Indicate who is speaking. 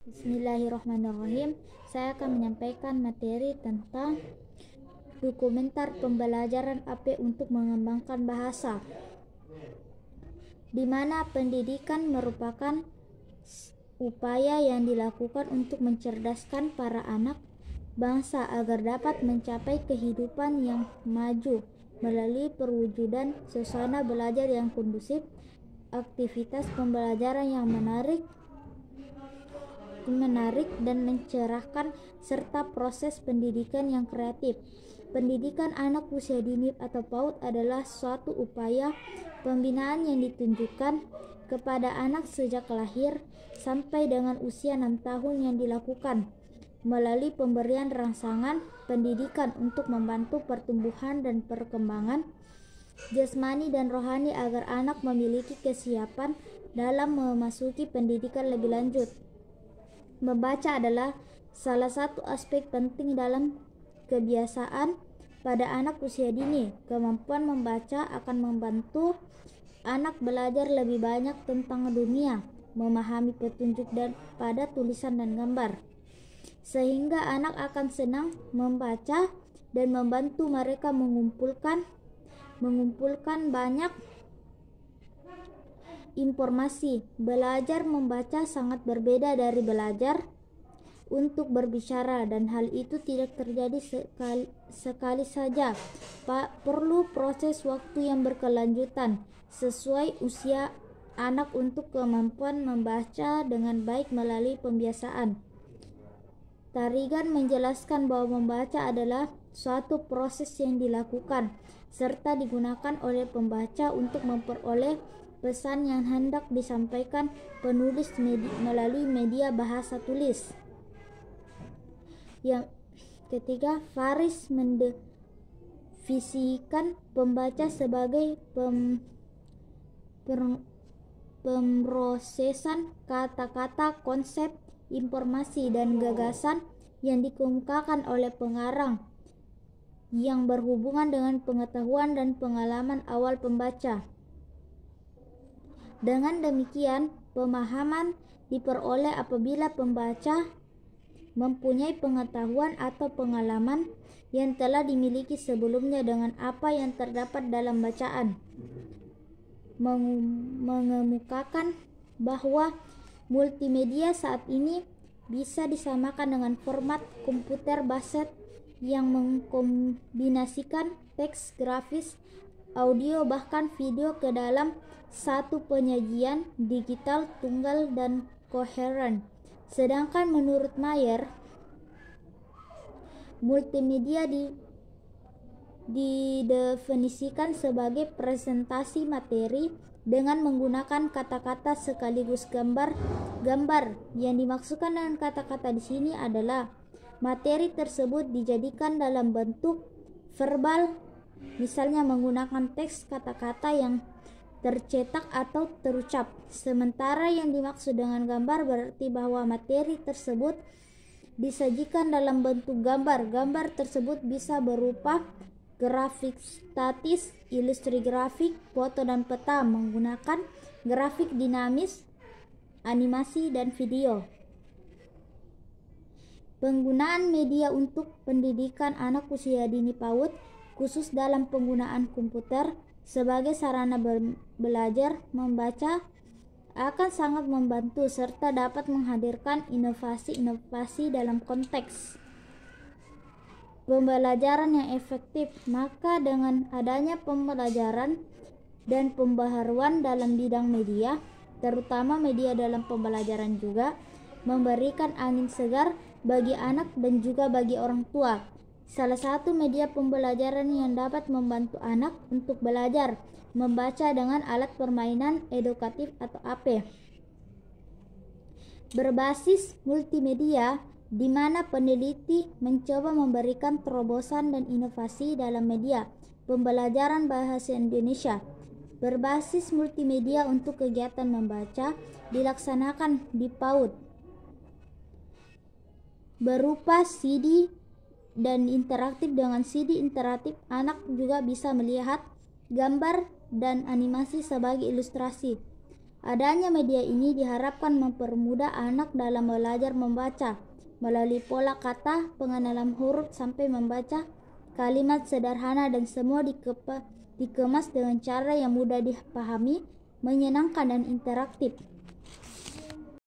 Speaker 1: Bismillahirrahmanirrahim. Saya akan menyampaikan materi tentang dokumenter pembelajaran AP untuk mengembangkan bahasa, di mana pendidikan merupakan upaya yang dilakukan untuk mencerdaskan para anak bangsa agar dapat mencapai kehidupan yang maju melalui perwujudan suasana belajar yang kondusif, aktivitas pembelajaran yang menarik dan mencerahkan, serta proses pendidikan yang kreatif. Pendidikan anak usia dini atau PAUD adalah suatu upaya pembinaan yang ditunjukkan kepada anak sejak lahir sampai dengan usia 6 tahun yang dilakukan melalui pemberian rangsangan pendidikan untuk membantu pertumbuhan dan perkembangan jasmani dan rohani agar anak memiliki kesiapan dalam memasuki pendidikan lebih lanjut. Membaca adalah salah satu aspek penting dalam kebiasaan pada anak usia dini. Kemampuan membaca akan membantu anak belajar lebih banyak tentang dunia, memahami petunjuk pada tulisan dan gambar, sehingga anak akan senang membaca dan membantu mereka mengumpulkan banyak informasi. Belajar membaca sangat berbeda dari belajar untuk berbicara, dan hal itu tidak terjadi sekali saja. Perlu proses waktu yang berkelanjutan sesuai usia anak untuk kemampuan membaca dengan baik melalui pembiasaan. Tarigan menjelaskan bahwa membaca adalah suatu proses yang dilakukan serta digunakan oleh pembaca untuk memperoleh pesan yang hendak disampaikan penulis melalui media bahasa tulis. Yang ketiga, Faris mendefinisikan pembaca sebagai pemrosesan kata-kata, konsep, informasi, dan gagasan yang dikemukakan oleh pengarang yang berhubungan dengan pengetahuan dan pengalaman awal pembaca. Dengan demikian, pemahaman diperoleh apabila pembaca mempunyai pengetahuan atau pengalaman yang telah dimiliki sebelumnya dengan apa yang terdapat dalam bacaan. Mengemukakan bahwa multimedia saat ini bisa disamakan dengan format komputer based yang mengkombinasikan teks, grafis, audio, bahkan video ke dalam satu penyajian digital tunggal dan koheren. Sedangkan menurut Mayer, multimedia didefinisikan sebagai presentasi materi dengan menggunakan kata-kata sekaligus gambar. Yang dimaksudkan dengan kata-kata di sini adalah materi tersebut dijadikan dalam bentuk verbal, misalnya menggunakan teks kata-kata yang tercetak atau terucap. Sementara yang dimaksud dengan gambar berarti bahwa materi tersebut disajikan dalam bentuk gambar. Gambar tersebut bisa berupa grafik statis, ilustrasi grafik, foto dan peta menggunakan grafik dinamis, animasi, dan video. Penggunaan media untuk pendidikan anak usia dini PAUD, khusus dalam penggunaan komputer sebagai sarana belajar membaca, akan sangat membantu serta dapat menghadirkan inovasi-inovasi dalam konteks pembelajaran yang efektif. Maka dengan adanya pembelajaran dan pembaharuan dalam bidang media, terutama media dalam pembelajaran, juga memberikan angin segar bagi anak dan juga bagi orang tua. Salah satu media pembelajaran yang dapat membantu anak untuk belajar membaca dengan alat permainan edukatif atau AP berbasis multimedia, di mana peneliti mencoba memberikan terobosan dan inovasi dalam media pembelajaran bahasa Indonesia berbasis multimedia untuk kegiatan membaca dilaksanakan di PAUD berupa CD dan interaktif. Dengan CD interaktif, anak juga bisa melihat gambar dan animasi sebagai ilustrasi. Adanya media ini diharapkan mempermudah anak dalam belajar membaca melalui pola kata, pengenalan huruf sampai membaca kalimat sederhana, dan semua dikemas dengan cara yang mudah dipahami, menyenangkan dan interaktif.